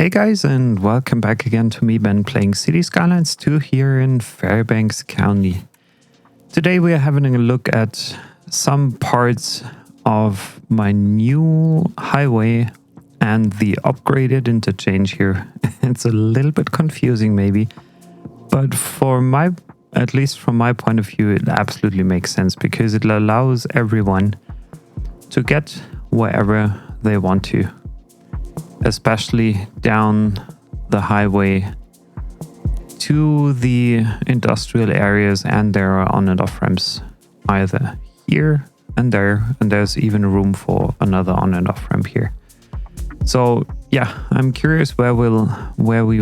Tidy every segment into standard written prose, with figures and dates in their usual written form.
Hey guys, and welcome back again to me, Ben, playing Cities Skylines 2 here in Fairbanks County. Today we are having a look at some parts of my new highway and the upgraded interchange here. It's a little bit confusing maybe, but at least from my point of view, it absolutely makes sense because it allows everyone to get wherever they want to. Especially down the highway to the industrial areas, and there are on and off ramps either here and there, and there's even room for another on and off ramp here. So yeah, I'm curious where we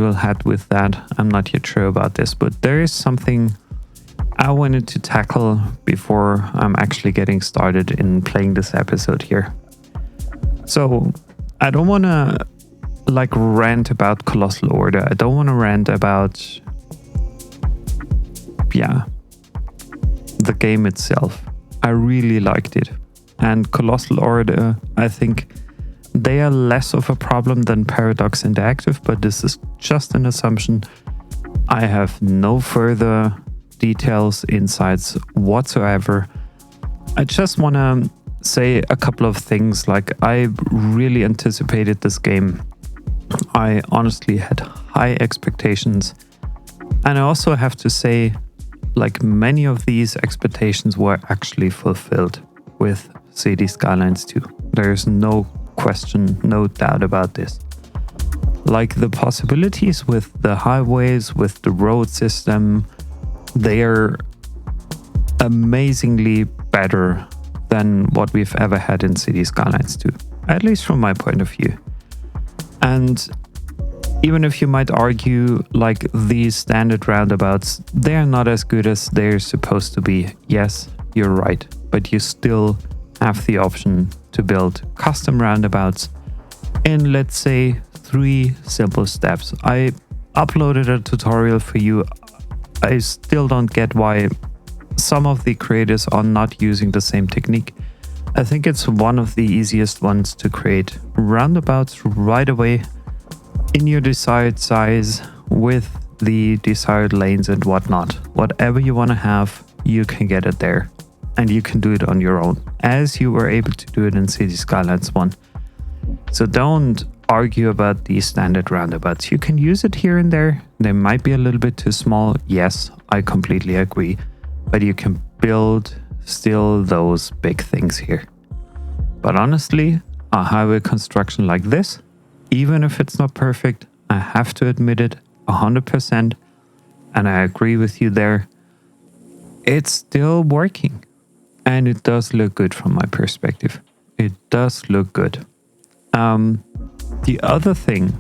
will head with that. I'm not yet sure about this, but there is something I wanted to tackle before I'm actually getting started in playing this episode here. So I don't want to rant about Colossal Order. I don't want to rant about the game itself. I really liked it. And Colossal Order, I think they are less of a problem than Paradox Interactive, but this is just an assumption. I have no further details, insights whatsoever. I just want to say a couple of things. I really anticipated this game. I honestly had high expectations, and I also have to say, many of these expectations were actually fulfilled with Cities Skylines 2. There's no question, no doubt about this. The possibilities with the highways, with the road system, they are amazingly better than what we've ever had in Cities Skylines 2, at least from my point of view. And even if you might argue these standard roundabouts, they're not as good as they're supposed to be. Yes, you're right, but you still have the option to build custom roundabouts in, let's say, 3 simple steps. I uploaded a tutorial for you. I still don't get why some of the creators are not using the same technique. I think it's one of the easiest ones to create roundabouts right away in your desired size with the desired lanes and whatnot. Whatever you want to have, you can get it there, and you can do it on your own, as you were able to do it in Cities Skylines 1. So don't argue about these standard roundabouts. You can use it here and there. They might be a little bit too small. Yes, I completely agree. But you can build still those big things here. But honestly, a highway construction like this, even if it's not perfect, I have to admit it 100%, and I agree with you there, it's still working. And it does look good from my perspective. It does look good. The other thing,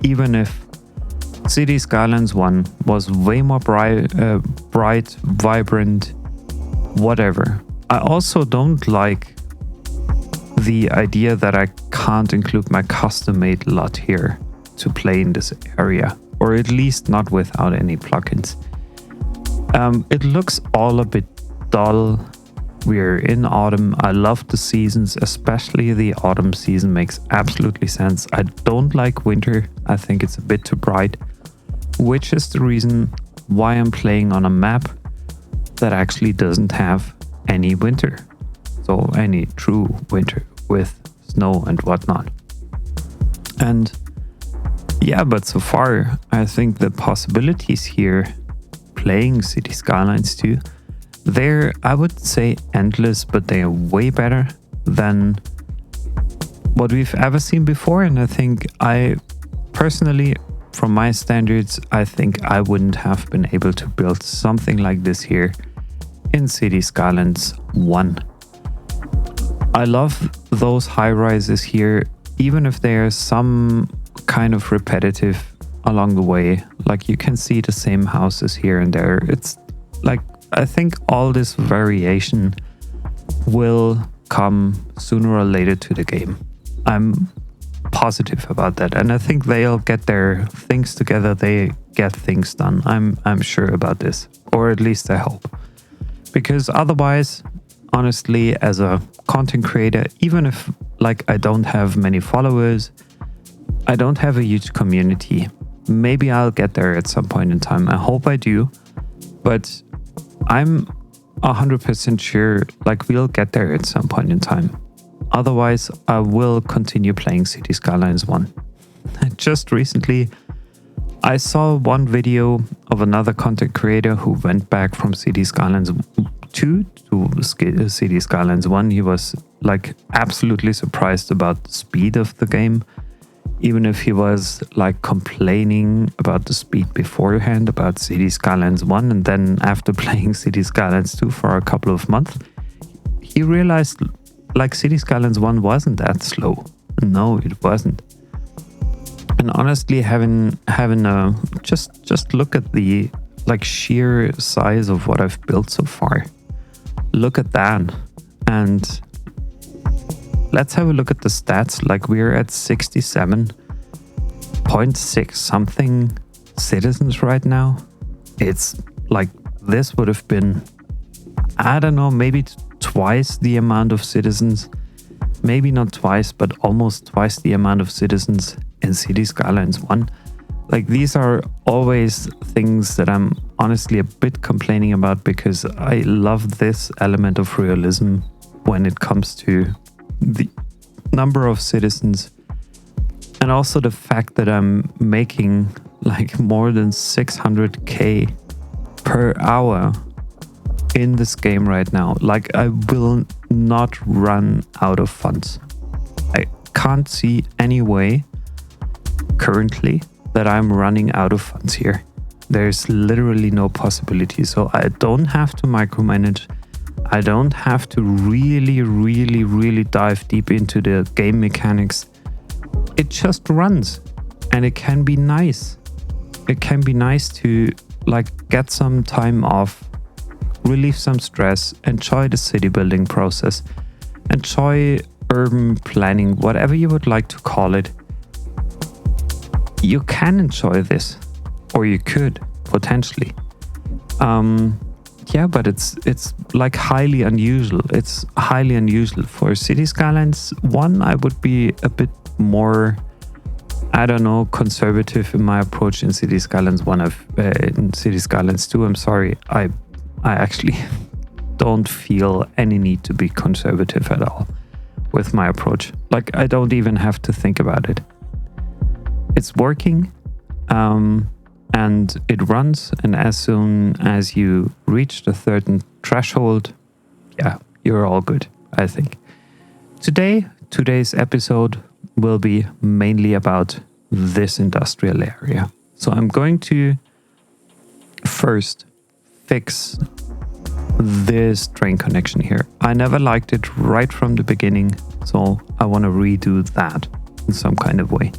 even if Cities Skylines 1 was way more bright, vibrant, whatever, I also don't like the idea that I can't include my custom-made lot here to play in this area, or at least not without any plugins. It looks all a bit dull. We're in autumn. I love the seasons, especially the autumn season makes absolutely sense. I don't like winter. I think it's a bit too bright, which is the reason why I'm playing on a map that actually doesn't have any winter. So any true winter with snow and whatnot. And yeah, but so far, I think the possibilities here playing Cities Skylines 2, they're, I would say, endless, but they are way better than what we've ever seen before. And I think I personally, from my standards, I think I wouldn't have been able to build something like this here in Cities Skylines 1. I love those high rises here, even if they are some kind of repetitive along the way. You can see the same houses here and there. It's I think all this variation will come sooner or later to the game. I'm positive about that, and I think they'll get their things together. They get things done. I'm sure about this, or at least I hope, because otherwise, honestly, as a content creator, even if I don't have many followers, I don't have a huge community. Maybe I'll get there at some point in time. I hope I do. But I'm 100% sure like we'll get there at some point in time. Otherwise, I will continue playing Cities Skylines 1. Just recently, I saw one video of another content creator who went back from Cities Skylines 2 to Cities Skylines 1. He was like absolutely surprised about the speed of the game. Even if he was like complaining about the speed beforehand about Cities Skylines 1, and then after playing Cities Skylines 2 for a couple of months, he realized like Cities Skylines 1 wasn't that slow. No, it wasn't. And honestly, having a just look at the like sheer size of what I've built so far. Look at that, and let's have a look at the stats. Like we're at 67.6 something citizens right now. It's like this would have been, I don't know, maybe twice the amount of citizens. Maybe not twice, but almost twice the amount of citizens in Cities Skylines 1. Like these are always things that I'm honestly a bit complaining about because I love this element of realism when it comes to the number of citizens, and also the fact that I'm making like more than 600k per hour in this game right now. Like I will not run out of funds. I can't see any way currently that I'm running out of funds here. There's literally no possibility. So I don't have to micromanage. I don't have to really dive deep into the game mechanics. It just runs, and it can be nice. It can be nice to like get some time off, relieve some stress, enjoy the city building process, enjoy urban planning, whatever you would like to call it. You can enjoy this, or you could potentially. Yeah, but it's like highly unusual. It's highly unusual. For Cities Skylines 1, I would be a bit more, I don't know, conservative in my approach. In Cities Skylines 1, in Cities Skylines 2, I'm sorry, I actually don't feel any need to be conservative at all with my approach. Like I don't even have to think about it. It's working. And it runs, and as soon as you reach the certain threshold, yeah, you're all good, I think. Today's episode will be mainly about this industrial area. So I'm going to first fix this train connection here. I never liked it right from the beginning, so I want to redo that in some kind of way.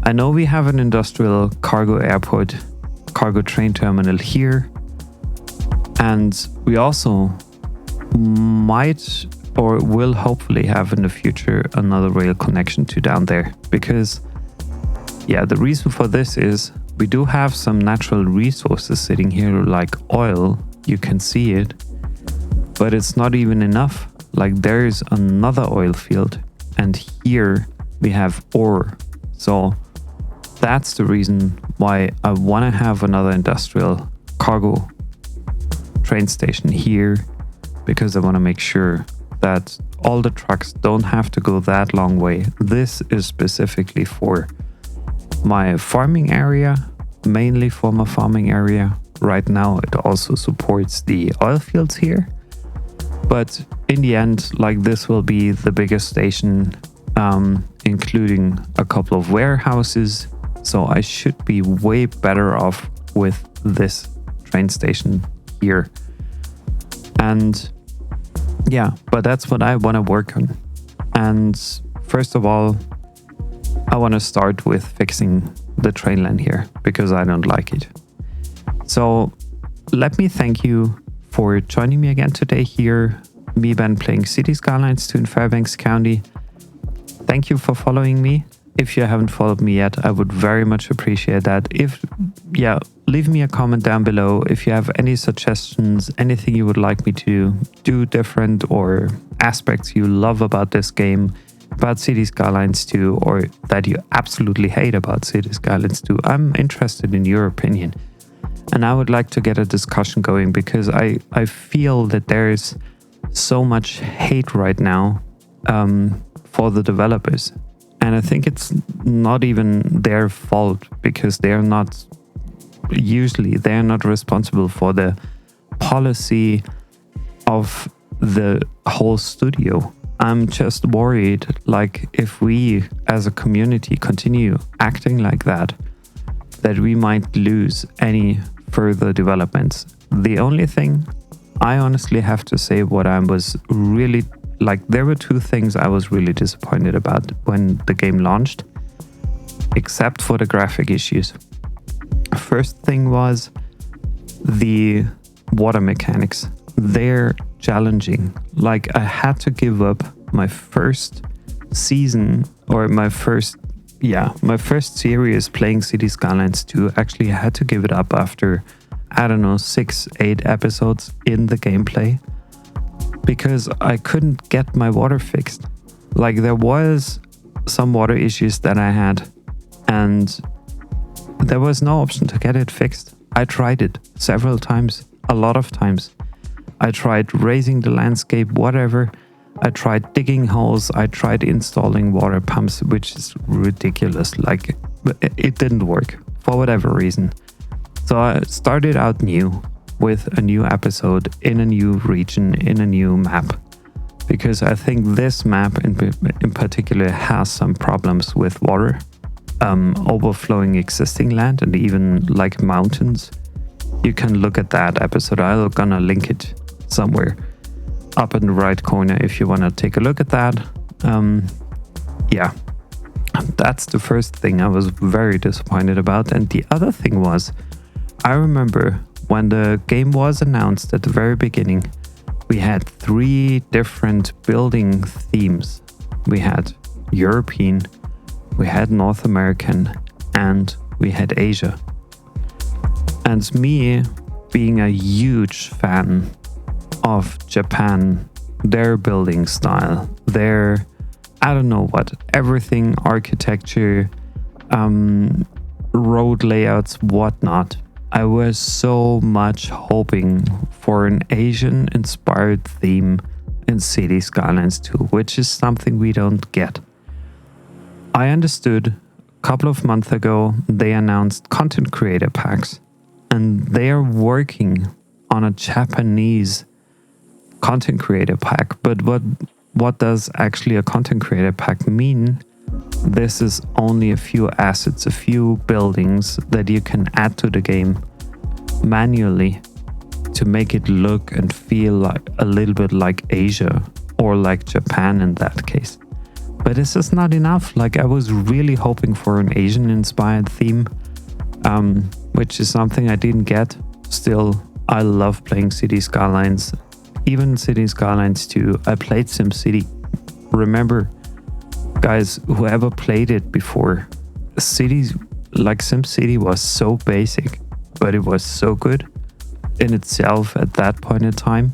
I know we have an industrial cargo airport, cargo train terminal here, and we also might or will hopefully have in the future another rail connection to down there, because yeah, the reason for this is we do have some natural resources sitting here like oil. You can see it, but it's not even enough. Like there's another oil field, and here we have ore. So that's the reason why I want to have another industrial cargo train station here, because I want to make sure that all the trucks don't have to go that long way. This is specifically for my farming area, mainly for my farming area. Right now it also supports the oil fields here, but in the end, like this will be the biggest station, including a couple of warehouses. So I should be way better off with this train station here. And yeah, but that's what I want to work on. And first of all, I want to start with fixing the train line here, because I don't like it. So let me thank you for joining me again today here, me Ben playing Cities Skylines 2 in Fairbanks County. Thank you for following me. If you haven't followed me yet, I would very much appreciate that. Leave me a comment down below if you have any suggestions, anything you would like me to do different, or aspects you love about this game. about Cities Skylines 2 or that you absolutely hate about Cities Skylines 2. I'm interested in your opinion. And I would like to get a discussion going because I feel that there is so much hate right now for the developers. And I think it's not even their fault because they're not responsible for the policy of the whole studio. I'm just worried, like, if we as a community continue acting like that we might lose any further developments. The only thing I honestly have to say, what I was really like, there were two things I was really disappointed about when the game launched, except for the graphic issues. First thing was the water mechanics. They're challenging. Like, I had to give up my first season or my first series playing Cities Skylines 2. Actually, I had to give it up after, 6-8 episodes in the gameplay because I couldn't get my water fixed. Like, there was some water issues that I had and there was no option to get it fixed. I tried it several times, a lot of times. I tried raising the landscape, whatever. I tried digging holes. I tried installing water pumps, which is ridiculous. Like, it didn't work for whatever reason. So I started out new with a new episode in a new region, in a new map. Because I think this map in particular has some problems with water, overflowing existing land and even like mountains. You can look at that episode. I'm gonna link it somewhere up in the right corner if you want to take a look at that. That's the first thing I was very disappointed about. And the other thing was, I remember when the game was announced at the very beginning, we had 3 different building themes. We had European, we had North American, and we had Asia. And me being a huge fan of Japan, their building style, their, everything, architecture, road layouts, whatnot. I was so much hoping for an Asian-inspired theme in Cities Skylines 2, which is something we don't get. I understood a couple of months ago they announced content creator packs, and they are working on a Japanese content creator pack. But what does actually a content creator pack mean? This is only a few assets, a few buildings that you can add to the game manually to make it look and feel like a little bit like Asia or like Japan in that case. But this is not enough. Like, I was really hoping for an Asian inspired theme, which is something I didn't get. Still, I love playing Cities Skylines. Even Cities Skylines 2, I played SimCity. Remember, guys, whoever played it before, SimCity was so basic, but it was so good in itself at that point in time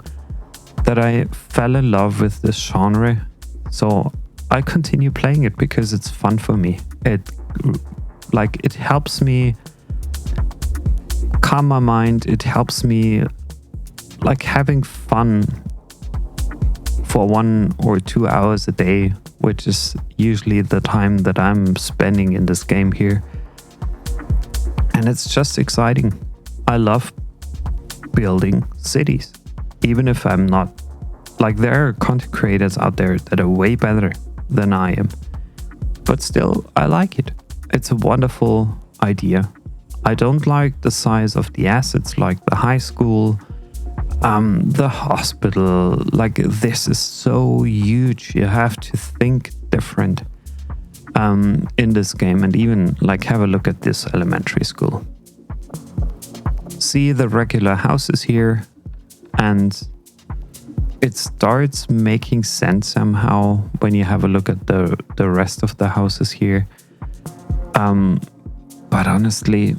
that I fell in love with this genre. So I continue playing it because it's fun for me. It helps me calm my mind. It helps me having fun for 1 or 2 hours a day, which is usually the time that I'm spending in this game here. And it's just exciting. I love building cities, even if I'm not, there are content creators out there that are way better than I am. But still, I like it. It's a wonderful idea. I don't like the size of the assets, like the high school, the hospital. This is so huge. You have to think different in this game, and even have a look at this elementary school. See the regular houses here, and it starts making sense somehow when you have a look at the rest of the houses here. But honestly,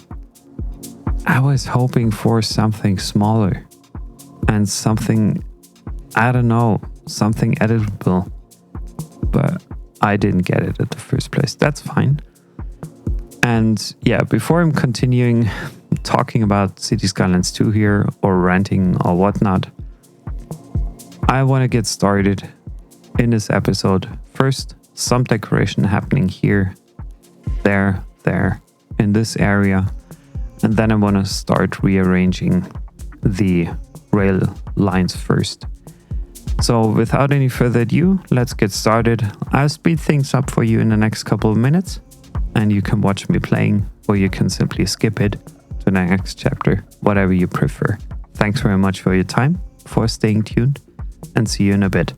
I was hoping for something smaller and something, something editable. But I didn't get it at the first place. That's fine. And yeah, before I'm continuing talking about Cities Skylines 2 here, or ranting or whatnot, I want to get started in this episode. First, some decoration happening here, there, in this area. And then I want to start rearranging the rail lines first. So without any further ado, let's get started. I'll speed things up for you in the next couple of minutes, and you can watch me playing, or you can simply skip it to the next chapter, whatever you prefer. Thanks very much for your time, for staying tuned, and see you in a bit.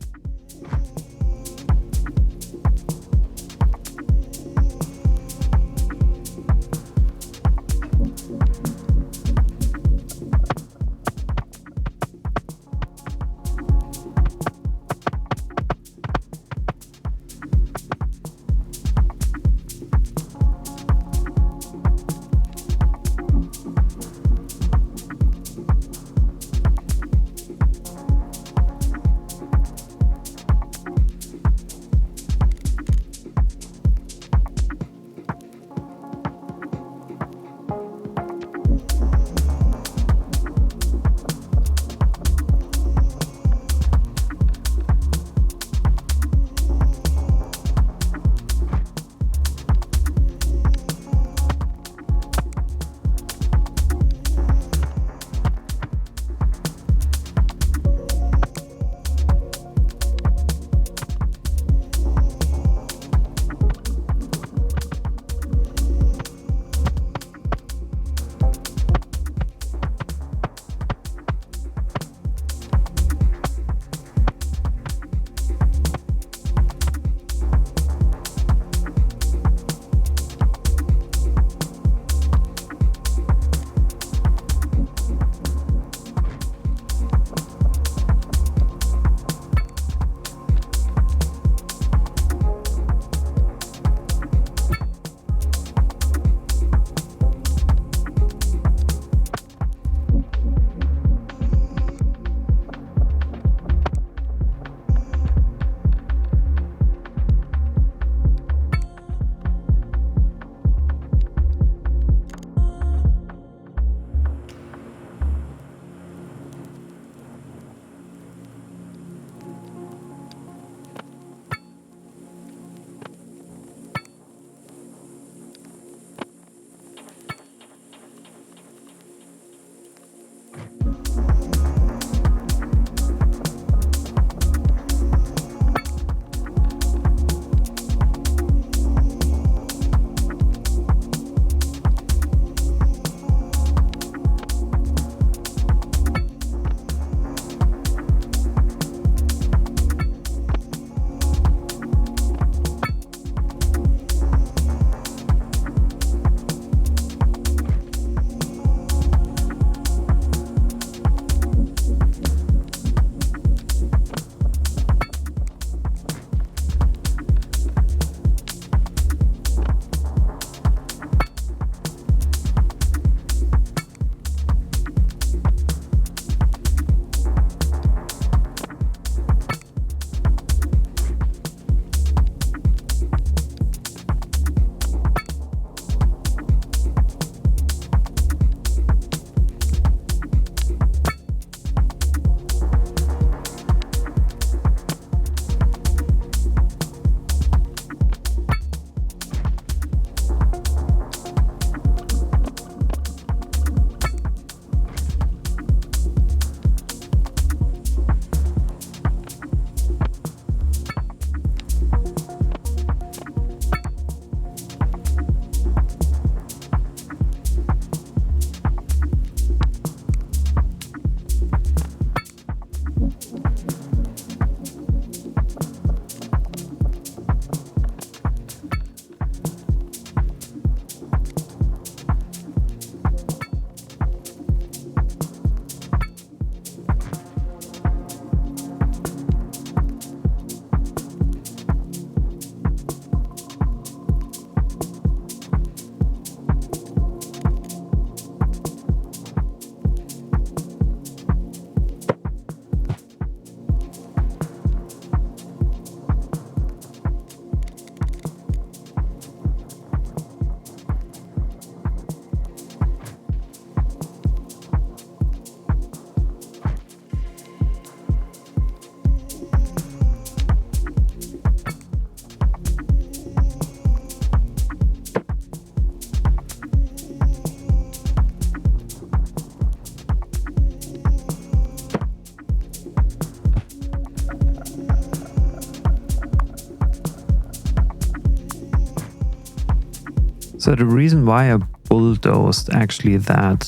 So the reason why I bulldozed actually that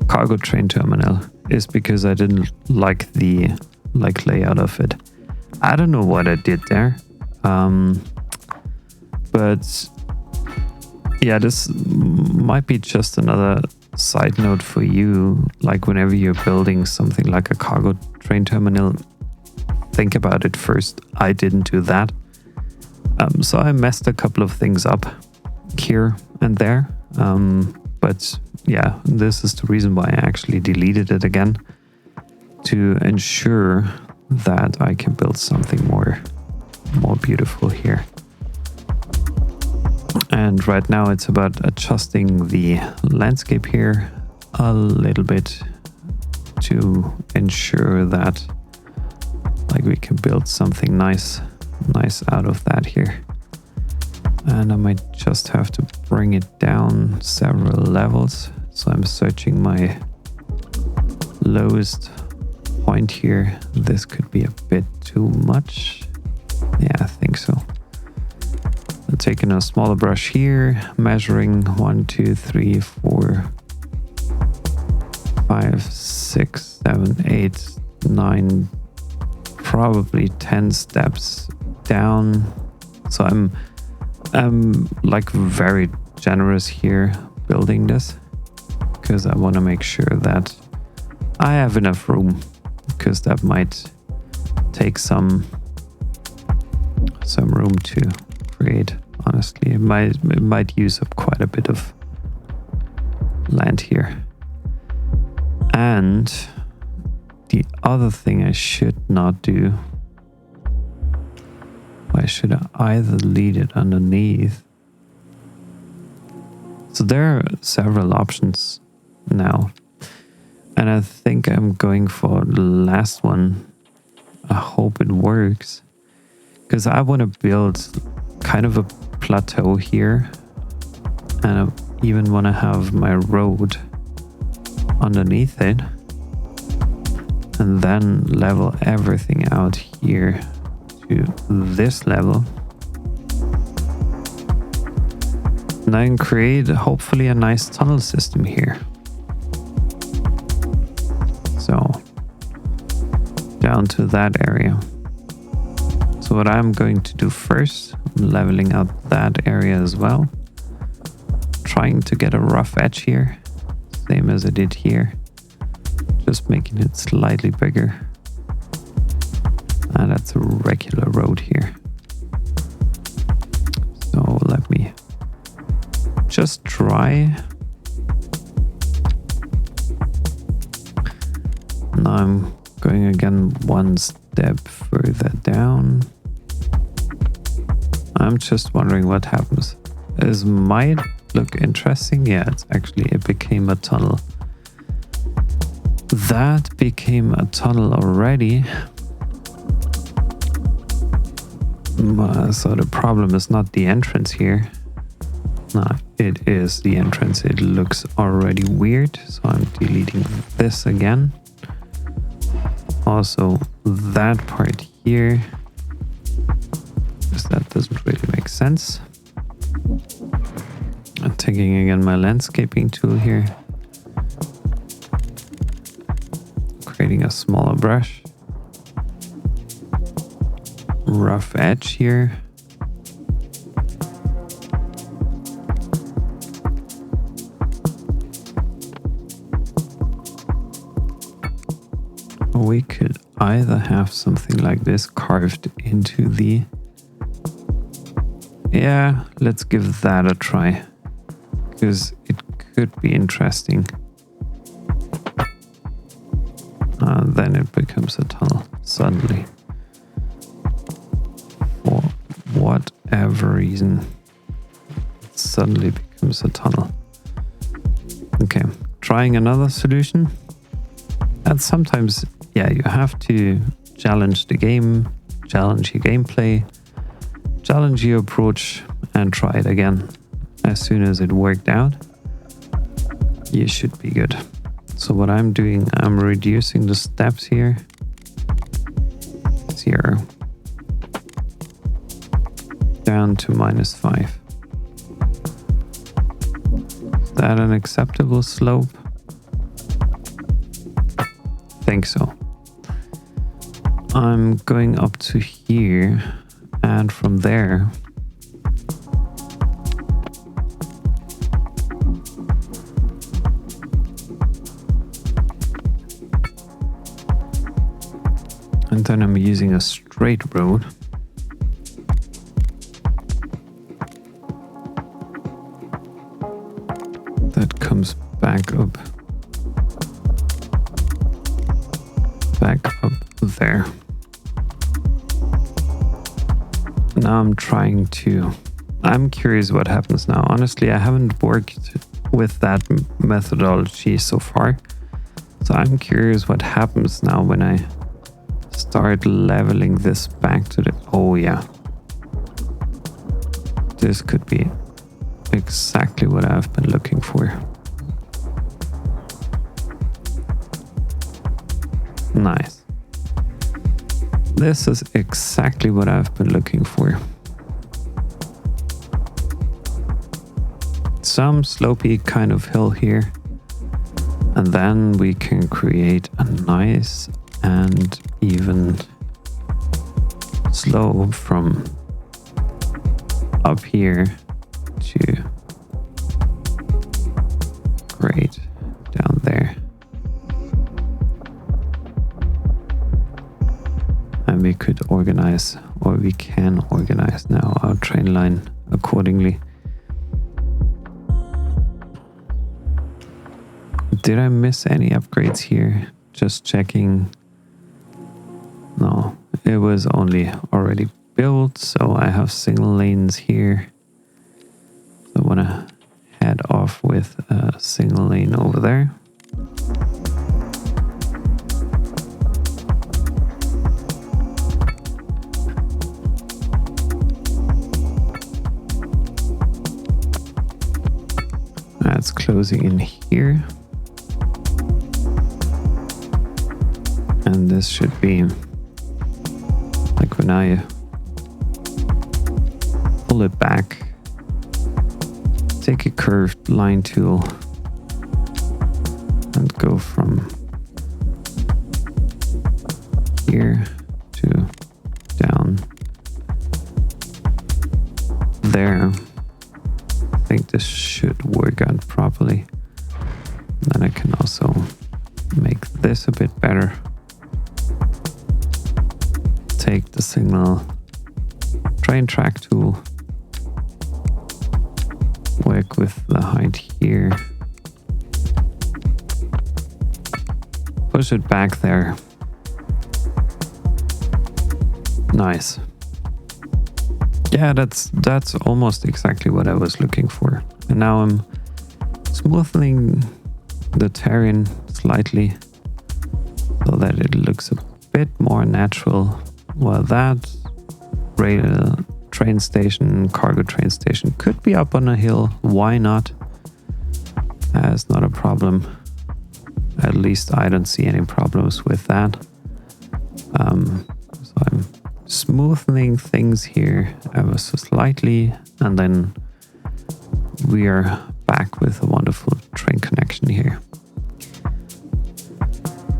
cargo train terminal is because I didn't like the layout of it. I don't know what I did there. But yeah, this might be just another side note for you. Like whenever you're building something like a cargo train terminal, think about it first. I didn't do that. So I messed a couple of things up here and there. But yeah, this is the reason why I actually deleted it again, to ensure that I can build something more beautiful here. And right now it's about adjusting the landscape here a little bit to ensure that like we can build something nice out of that here. And I might just have to bring it down several levels. So I'm searching my lowest point here. This could be a bit too much. Yeah, I think so. I'm taking a smaller brush here, measuring 1, 2, 3, 4, 5, 6, 7, 8, 9, probably 10 steps down. So I'm like very generous here building this, because I want to make sure that I have enough room, because that might take some room to create. Honestly, it might use up quite a bit of land here. And the other thing I should not do, I should either lead it underneath. So there are several options now, and I think I'm going for the last one. I hope it works, because I want to build kind of a plateau here, and I even want to have my road underneath it, and then level everything out here to this level. And I can create hopefully a nice tunnel system here. So down to that area. So what I'm going to do first, I'm leveling out that area as well. Trying to get a rough edge here, same as I did here. Just making it slightly bigger. And that's a regular road here. So let me just try. Now I'm going again one step further down. I'm just wondering what happens. This might look interesting. Yeah, it became a tunnel. That became a tunnel already. So the problem is not the entrance here. No, it is the entrance. It looks already weird. So I'm deleting this again. Also that part here, because that doesn't really make sense. I'm taking again my landscaping tool here. Creating a smaller brush. Rough edge here. We could either have something like this carved into the... Yeah, let's give that a try, because it could be interesting. Then it becomes a tunnel suddenly. For whatever reason, it suddenly becomes a tunnel. Okay, trying another solution. And sometimes, yeah, you have to challenge the game, challenge your gameplay, challenge your approach, and try it again. As soon as it worked out, you should be good. So what I'm doing, I'm reducing the steps here. 0. Down to -5. that an acceptable slope? Think so. I'm going up to here, and from there and then I'm using a straight road. That comes back up there. Now I'm curious what happens now. Honestly, I haven't worked with that methodology so far. So I'm curious what happens now when I start leveling this back to the... Oh yeah. This could be exactly what I've been looking for. Nice. This is exactly what I've been looking for. Some slopey kind of hill here. And then we can create a nice and even slope from up here to great down there. And we could organize, or we can organize now our train line accordingly. Did I miss any upgrades here? Just checking. No, it was only already built, so I have single lanes here. So I want to head off with a single lane over there. That's closing in here. And this should be like when I pull it back, take a curved line tool and go from here to down there. I think this should work out properly. Then I can also make this a bit better. Take the signal train track tool, work with the height here, push it back there. Nice. Yeah, that's almost exactly what I was looking for. And now I'm smoothing the terrain slightly so that it looks a bit more natural. Well, that rail train station, cargo train station could be up on a hill. Why not? That's not a problem. At least I don't see any problems with that. So I'm smoothing things here ever so slightly, and then we are back with a wonderful train connection here.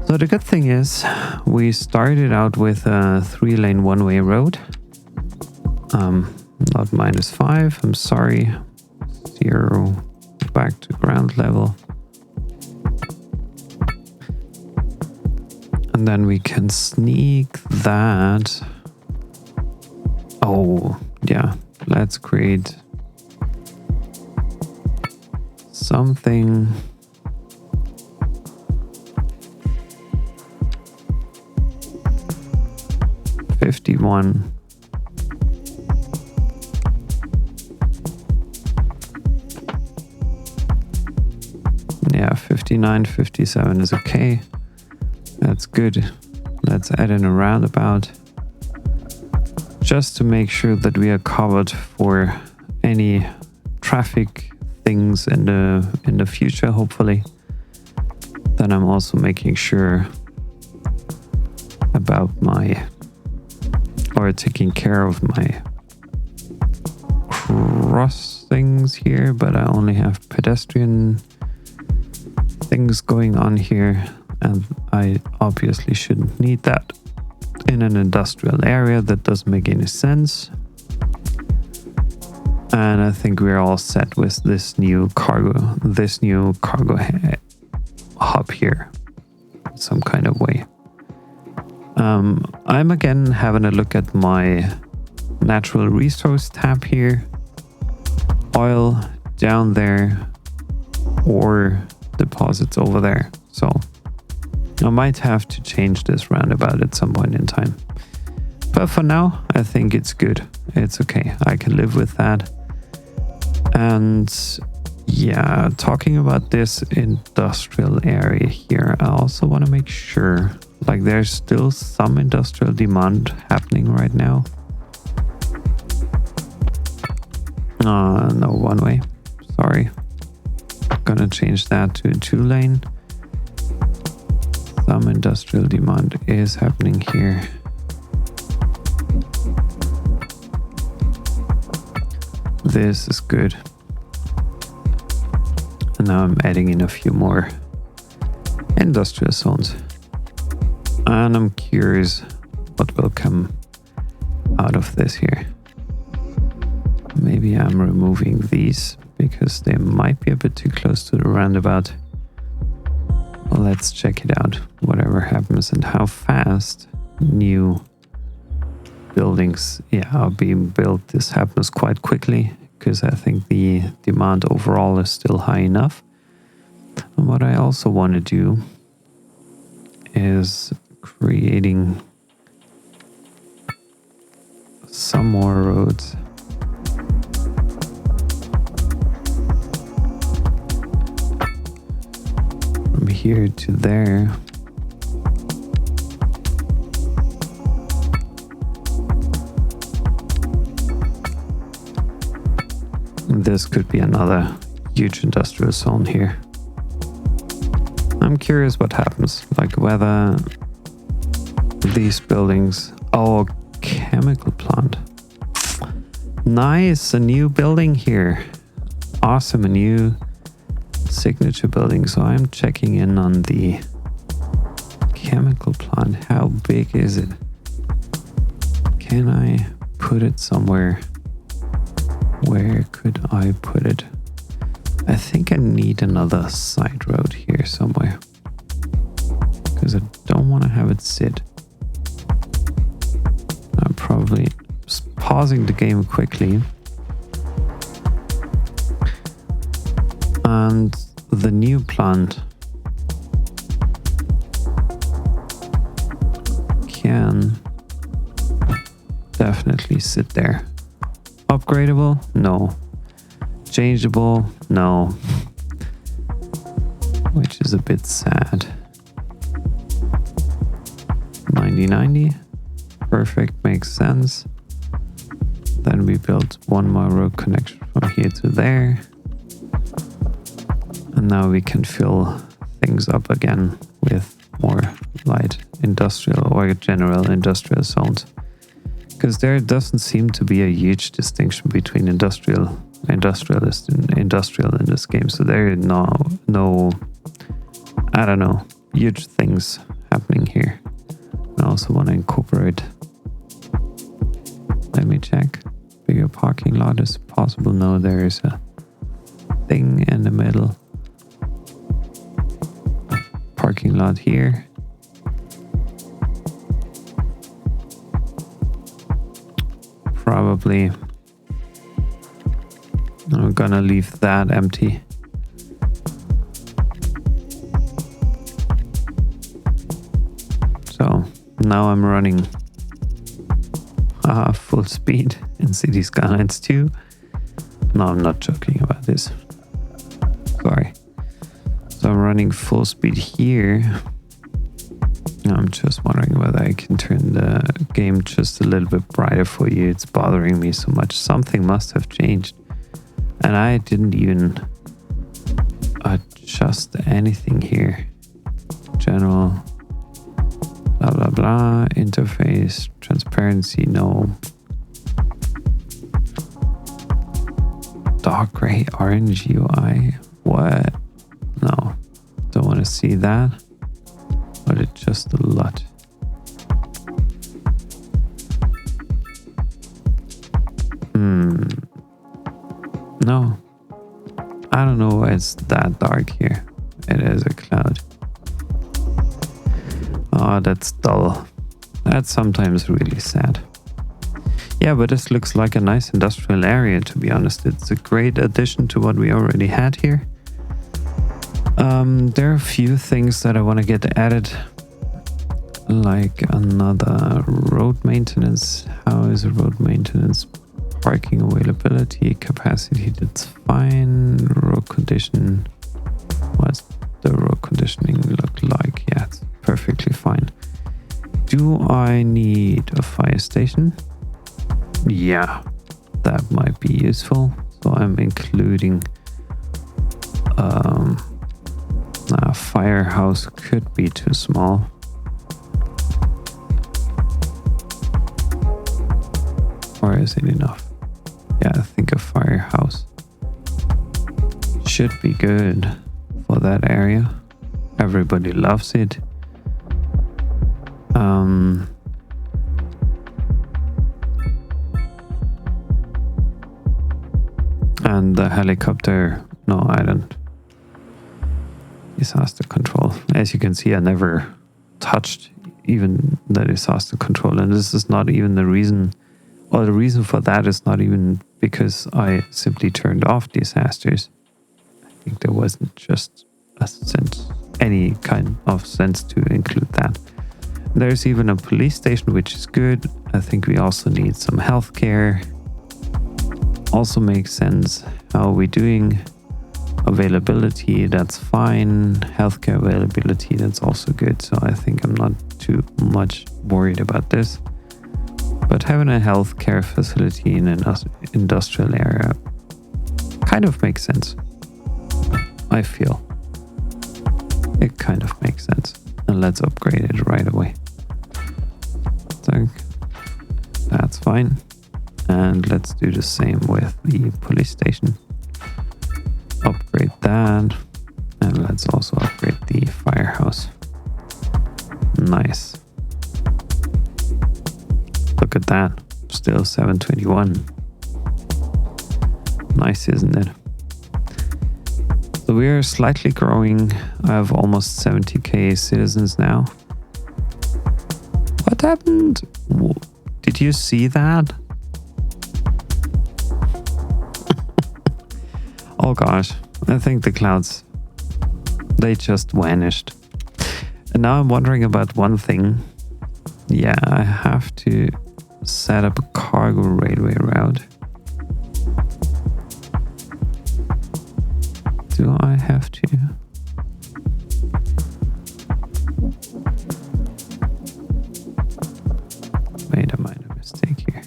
So the good thing is we started out with a 3-lane one-way road. Not -5, I'm sorry. 0 back to ground level. And then we can sneak that. Oh, yeah. Let's create something. $51. Yeah, 59, 57 is okay. That's good. Let's add in a roundabout, just to make sure that we are covered for any traffic things in the future, hopefully. Then I'm also making sure about taking care of my crossing things here, but I only have pedestrian things going on here, and I obviously shouldn't need that in an industrial area. That doesn't make any sense. And I think we're all set with this new cargo hub here, some kind of way. I'm again having a look at my natural resource tab here. Oil down there, or deposits over there. So I might have to change this roundabout at some point in time. But for now, I think it's good. It's okay. I can live with that. And yeah, talking about this industrial area here, I also want to make sure, like, there's still some industrial demand happening right now. No, one way. Sorry. Gonna change that to a 2-lane. Some industrial demand is happening here. This is good. And now I'm adding in a few more industrial zones. And I'm curious what will come out of this here. Maybe I'm removing these because they might be a bit too close to the roundabout. Well, let's check it out, whatever happens, and how fast new buildings are being built. This happens quite quickly because I think the demand overall is still high enough. And what I also want to do is creating some more roads. From here to there. This could be another huge industrial zone here. I'm curious what happens, like whether these buildings... Oh, chemical plant. Nice, a new building here. Awesome, a new signature building. So I'm checking in on the chemical plant. How big is it? Can I put it somewhere? Where could I put it? I think I need another side road here somewhere, because I don't want to have it sit. I'm probably pausing the game quickly. And the new plant can definitely sit there. Upgradable? No. Changeable? No. Which is a bit sad. 90/90. Perfect, makes sense. Then we built one more road connection from here to there. And now we can fill things up again with more light industrial or general industrial zones. Because there doesn't seem to be a huge distinction between industrialist and industrial in this game. So there are no, I don't know, huge things happening here. I also want to incorporate, let me check, bigger parking lot is possible. No, there is a thing in the middle. Parking lot here. Probably I'm gonna leave that empty. So now I'm running full speed in Cities Skylines 2. No, I'm not joking about this. Sorry. So I'm running full speed here. I'm just wondering whether I can turn the game just a little bit brighter for you. It's bothering me so much. Something must have changed. And I didn't even adjust anything here. General, blah, blah, blah. Interface, transparency, no. dark gray orange UI. What? No, don't want to see that. But it's just a lot. No, I don't know why it's that dark here. It is a cloud. Oh, that's dull. That's sometimes really sad. Yeah, but this looks like a nice industrial area, to be honest. It's a great addition to what we already had here. There are a few things that I want to get added, like another road maintenance. How is road maintenance? Parking availability, capacity, that's fine. Road condition. What's the road conditioning look like? Yeah, it's perfectly fine. Do I need a fire station? Yeah, that might be useful. So I'm including a firehouse could be too small. Or is it enough? Yeah, I think a firehouse should be good for that area. Everybody loves it. And the helicopter, no, I don't. Disaster control. As you can see, I never touched even the disaster control, and this is not even the reason. Well, the reason for that is not even because I simply turned off disasters. I think there wasn't just any kind of sense to include that. There's even a police station, which is good. I think we also need some healthcare. Also makes sense. How are we doing? Availability, that's fine. Healthcare availability, that's also good. So I think I'm not too much worried about this. But having a healthcare facility in an industrial area kind of makes sense. I feel it kind of makes sense. And let's upgrade it right away. So that's fine. And let's do the same with the police station. Upgrade that. And let's also upgrade the firehouse. Nice. Look at that. Still 721. Nice, isn't it? So we are slightly growing. I have almost 70k citizens now. What happened? Did you see that? Oh gosh, I think the clouds, they just vanished. And now I'm wondering about one thing. Yeah, I have to set up a cargo railway route. Do I have to? Wait, I made a mistake here.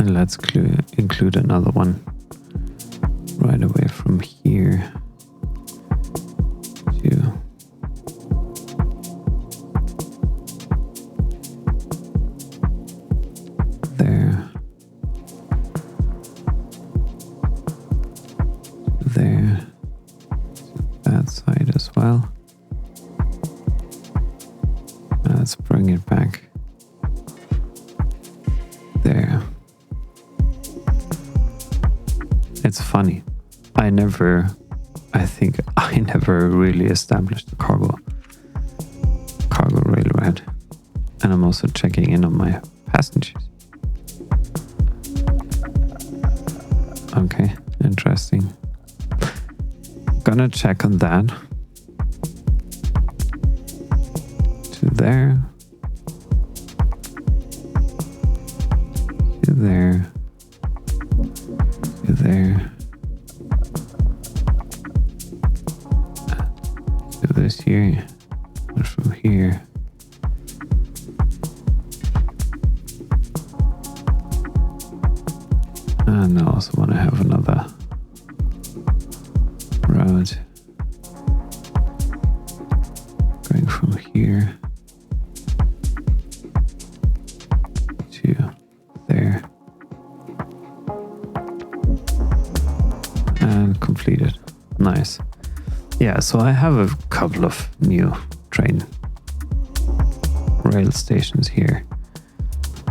And let's include another one right away from here to there, there, that side as well. Let's bring it back there. It's funny. I think I never really established a cargo railroad. And I'm also checking in on my passengers. Okay, interesting. Gonna check on that. To there. To there. To there. To this here. And from here. And I also want to have another road Yeah, so I have a couple of new train rail stations here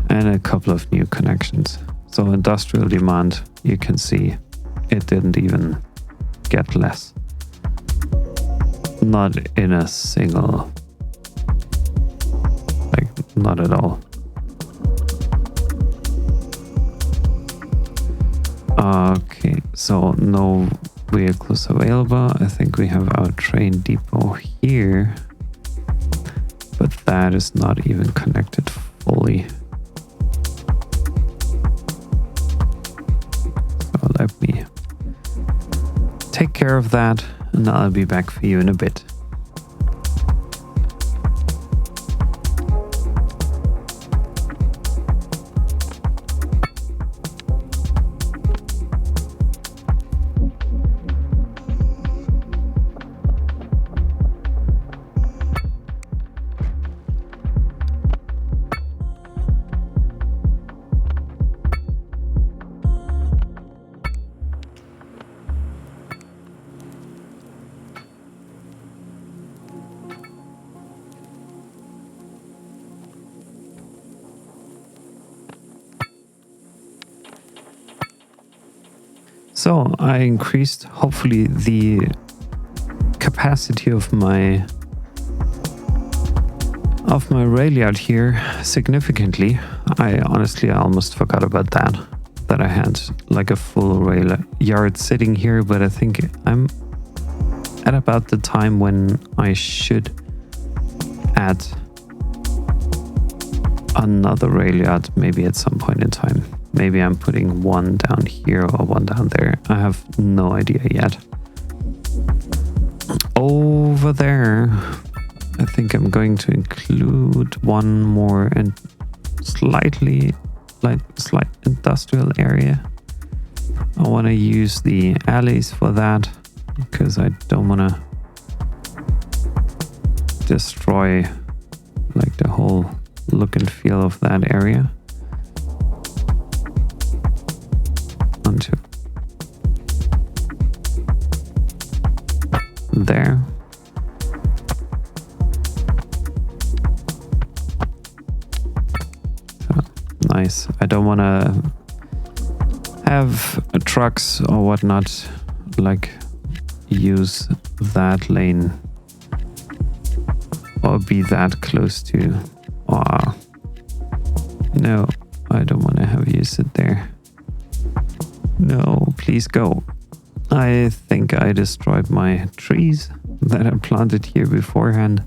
and a couple of new connections. So industrial demand, you can see it didn't even get less. Not in a single, like not at all. Okay, so no vehicles available. I think we have our train depot here, but that is not even connected fully. So let me take care of that and I'll be back for you in a bit. So I increased hopefully the capacity of my Railyard here significantly. I almost forgot about that I had like a full Railyard sitting here, but I think I'm at about the time when I should add another Railyard maybe at some point in time. Maybe I'm putting one down here or one down there. I have no idea yet. Over there, I think I'm going to include one more and slight industrial area. I want to use the alleys for that because I don't want to destroy like the whole look and feel of that area. Onto there. So, nice. I don't want to have trucks or whatnot like use that lane or be that close to. No, I don't want to have you sit there. No, please go. I think I destroyed my trees that I planted here beforehand.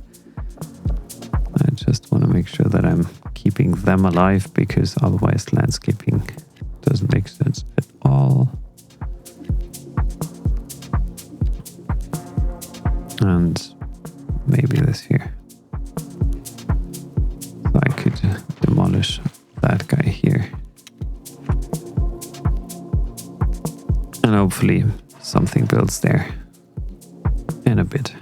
I just want to make sure that I'm keeping them alive because otherwise landscaping doesn't make sense at all. And maybe this here. So I could demolish that guy here. And hopefully something builds there in a bit.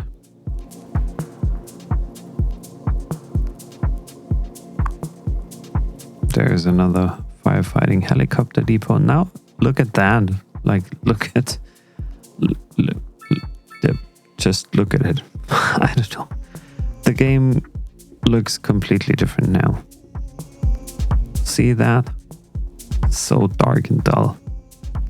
There's another firefighting helicopter depot. Now look at that. Like just look at it. I don't know. The game looks completely different now. See that? So dark and dull.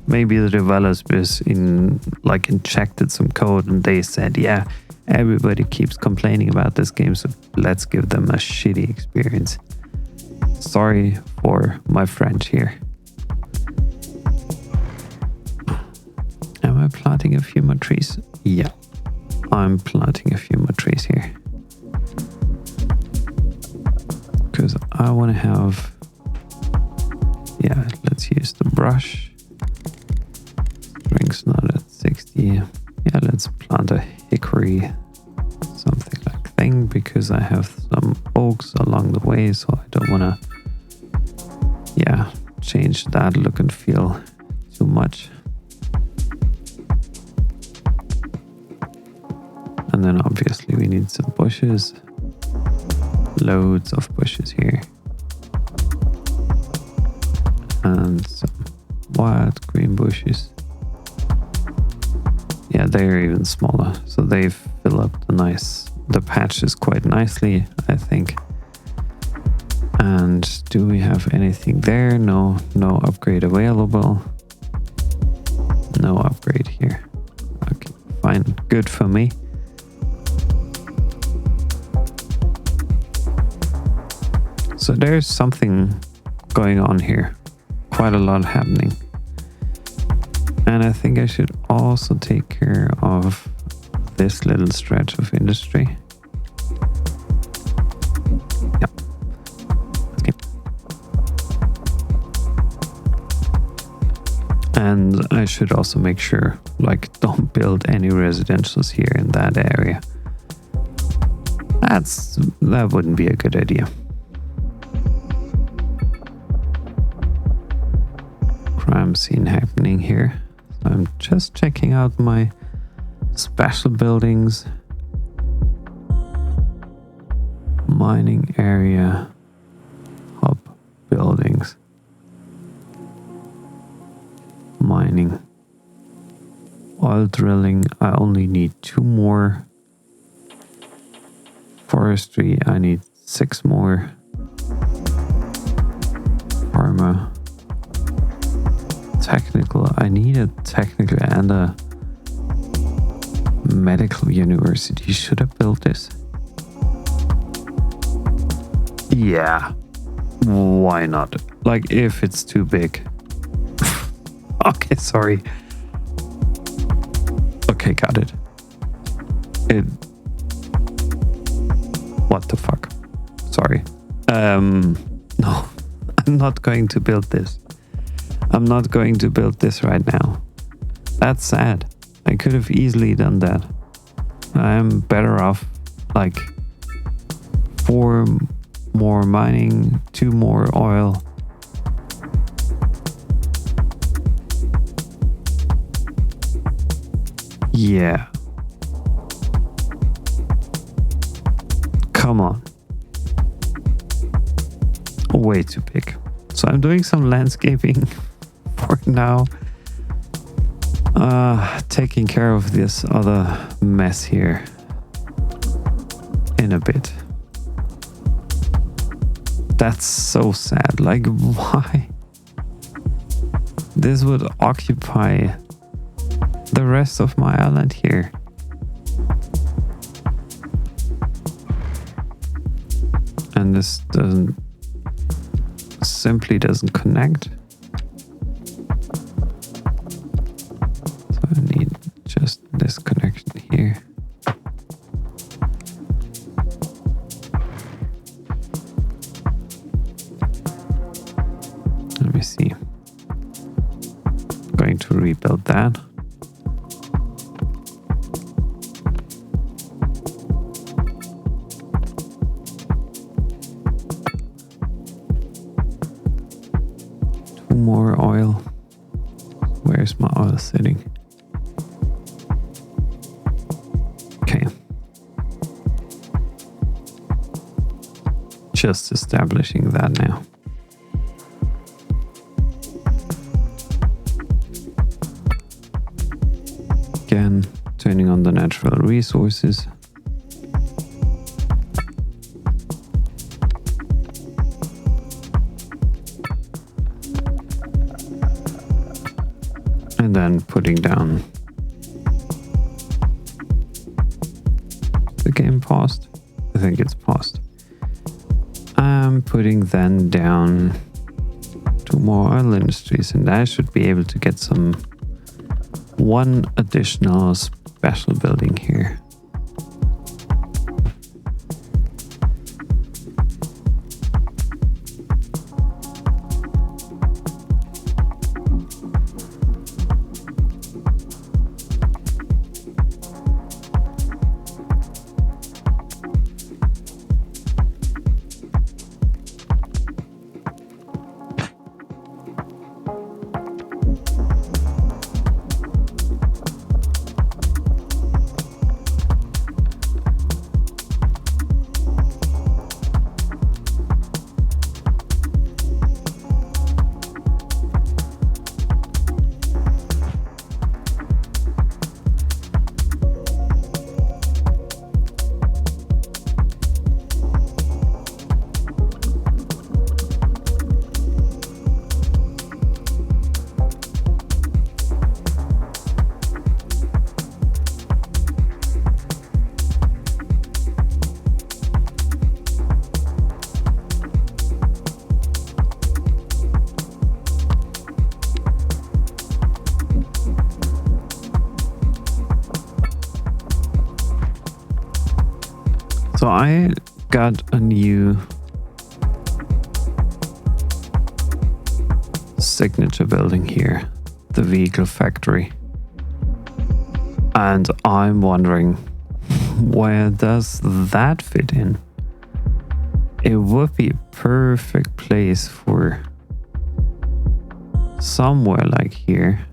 Maybe the developers injected some code and they said, yeah, everybody keeps complaining about this game, so let's give them a shitty experience. Sorry for my French here. Am I planting a few more trees? Yeah, I'm planting a few more trees here. Because I want to have, yeah, let's use the brush. String's not at 60. Yeah, let's plant a hickory something like thing because I have some oaks along the way, so I don't want to, yeah, change that look and feel too much. And then obviously we need some bushes. Loads of bushes here. And some wild green bushes. Yeah, they're even smaller. So they fill up the patches quite nicely, I think. And do we have anything there? No upgrade available. No upgrade here. Okay, fine. Good for me. So there's something going on here. Quite a lot happening. And I think I should also take care of this little stretch of industry. Yep. Okay. And I should also make sure, like, don't build any residentials here in that area. That wouldn't be a good idea. Crime scene happening here. So I'm just checking out my special buildings. Mining area. Hub buildings. Mining. Oil drilling. I only need 2 more. Forestry. I need 6 more. Pharma. Technical. I need a technical and a medical university. Should I build this? Yeah. Why not? Like, if it's too big. Okay, sorry. Okay, got it. What the fuck? Sorry. No. I'm not going to build this. I'm not going to build this right now. That's sad. I could have easily done that. I'm better off, like, 4 more mining, 2 more oil. Yeah. Come on. Way too big. So I'm doing some landscaping for now. Taking care of this other mess here in a bit. That's so sad. Like, why? This would occupy the rest of my island here. And this simply doesn't connect. So I need just this connection here. Let me see. I'm going to rebuild that. More oil. Where's my oil sitting? Okay. Just establishing that now. Again, turning on the natural resources. And then putting down the game paused. I think it's paused. I'm putting then down 2 more oil industries, and I should be able to get one additional special building here. I got a new signature building here, the vehicle factory. And I'm wondering, where does that fit in? It would be a perfect place for somewhere like here.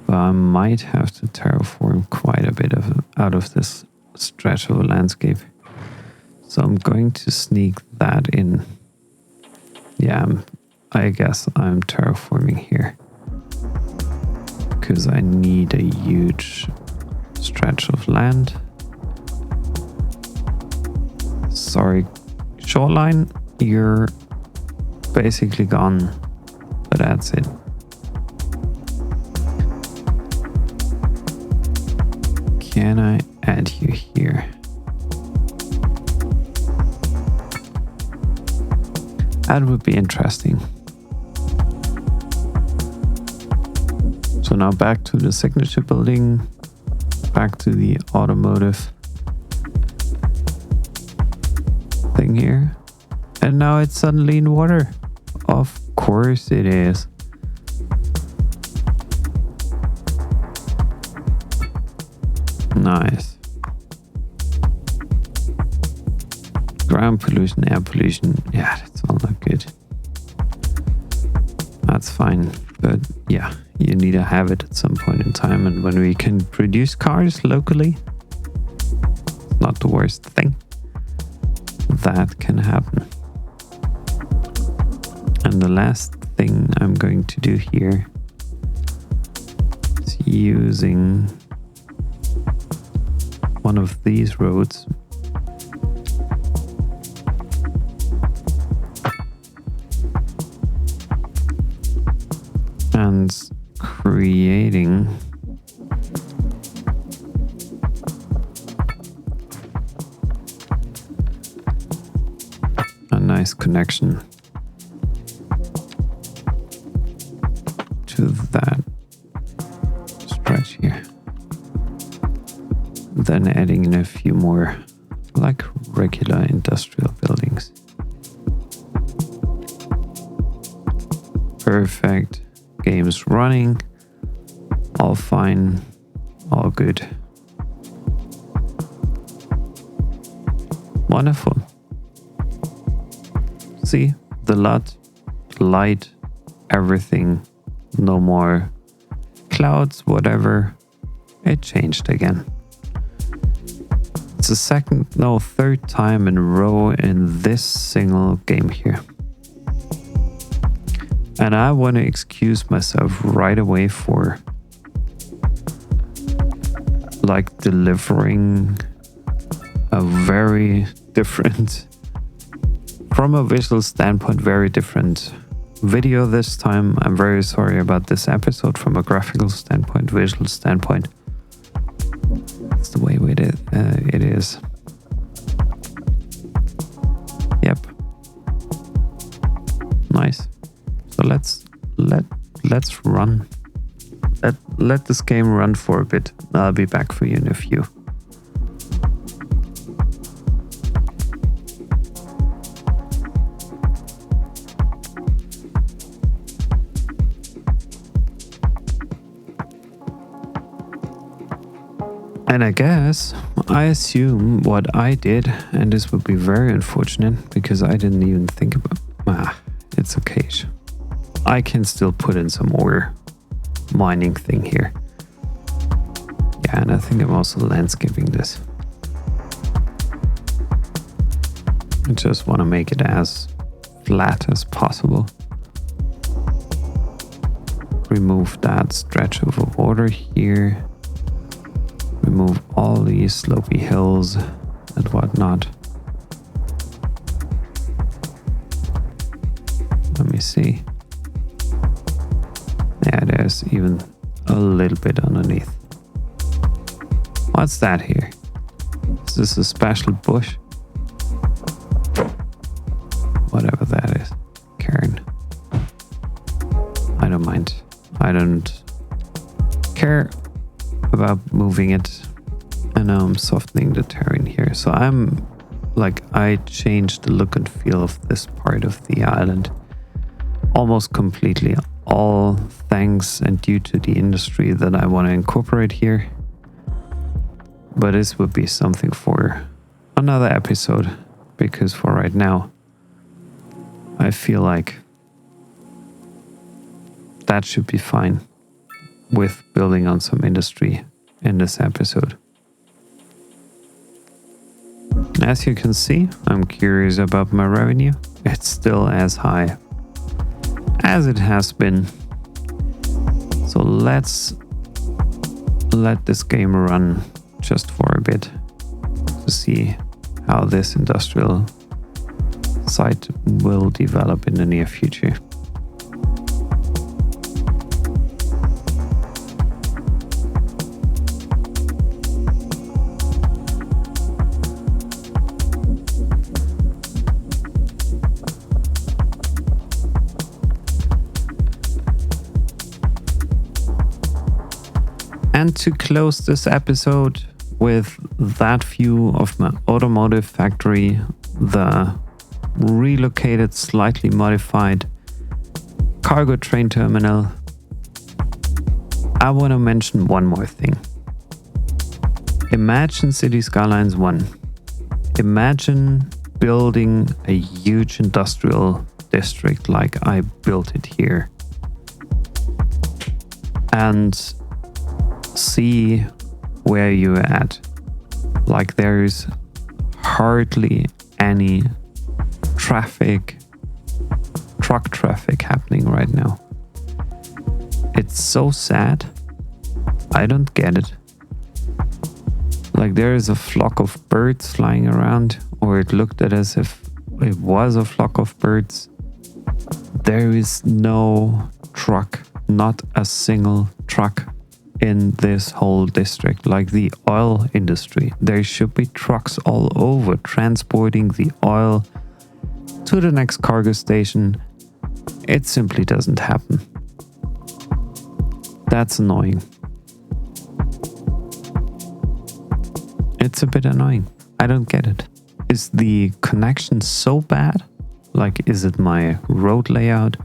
But I might have to terraform quite a bit out of this stretch of a landscape. So I'm going to sneak that in. Yeah, I guess I'm terraforming here. Because I need a huge stretch of land. Sorry, shoreline, you're basically gone, but that's it. Can I add you here? That would be interesting. So now back to the signature building, back to the automotive thing here. And now it's suddenly in water. Of course it is. Nice. Ground pollution, air pollution. Yeah, that's all not good. That's fine. But yeah, you need to have it at some point in time. And when we can produce cars locally, it's not the worst thing that can happen. And the last thing I'm going to do here is using one of these roads. And creating a nice connection to that stretch here. Then adding in a few more like regular industrial buildings. Perfect. Game's running. All fine. All good. Wonderful. See, the light, everything. No more clouds, whatever. It changed again. It's the third time in a row in this single game here. And I want to excuse myself right away for like delivering a very different, from a visual standpoint, very different video this time. I'm very sorry about this episode from a graphical standpoint, visual standpoint. It's the way it is. Yep. Nice. So let's run. Let this game run for a bit. I'll be back for you in a few. And I assume what I did, and this would be very unfortunate because I didn't even think about. It's okay. I can still put in some ore mining thing here. Yeah, and I think I'm also landscaping this. I just want to make it as flat as possible. Remove that stretch of water here. Remove all these slopey hills and whatnot. Let me see. Yeah, there's even a little bit underneath. What's that here? Is this a special bush? Whatever that is. Karen. I don't mind. I don't care about moving it. And now I'm softening the terrain here. So I changed the look and feel of this part of the island almost completely. All thanks and due to the industry that I want to incorporate here. But this would be something for another episode, because for right now, I feel like that should be fine with building on some industry in this episode. As you can see, I'm curious about my revenue. It's still as high as it has been. So let's let this game run just for a bit to see how this industrial site will develop in the near future. And to close this episode with that view of my automotive factory, the relocated, slightly modified cargo train terminal, I want to mention one more thing. Imagine Cities Skylines 1. Imagine building a huge industrial district like I built it here. And see where you're at. Like there's hardly any truck traffic happening right now. It's so sad. I don't get it. Like there is a flock of birds flying around, or it looked at as if it was a flock of birds. There is no truck, not a single truck in this whole district. Like the oil industry, there should be trucks all over transporting the oil to the next cargo station. It simply doesn't happen. That's annoying. It's a bit annoying. I don't get it. Is the connection so bad? Like, is it my road layout?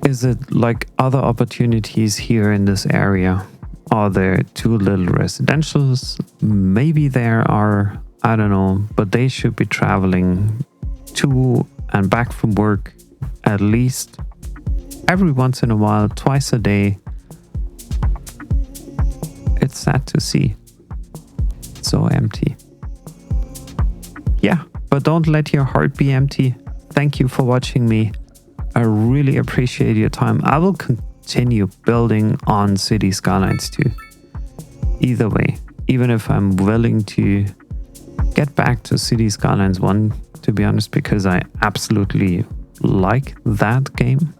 Is it like other opportunities here in this area? Are there too little residentials? Maybe there are, I don't know, but they should be traveling to and back from work at least every once in a while, twice a day. It's sad to see. It's so empty. Yeah, but don't let your heart be empty. Thank you for watching me. I really appreciate your time. I will continue building on Cities Skylines 2. Either way, even if I'm willing to get back to Cities Skylines 1, to be honest, because I absolutely like that game.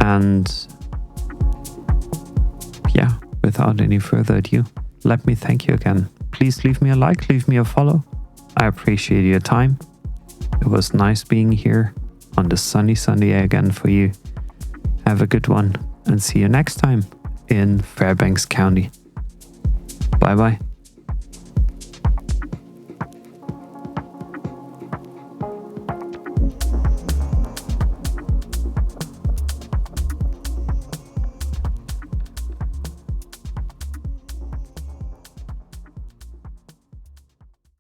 And yeah, without any further ado, let me thank you again. Please leave me a like, leave me a follow. I appreciate your time. It was nice being here on the sunny Sunday again for you. Have a good one and see you next time in Fairbanks County. Bye bye.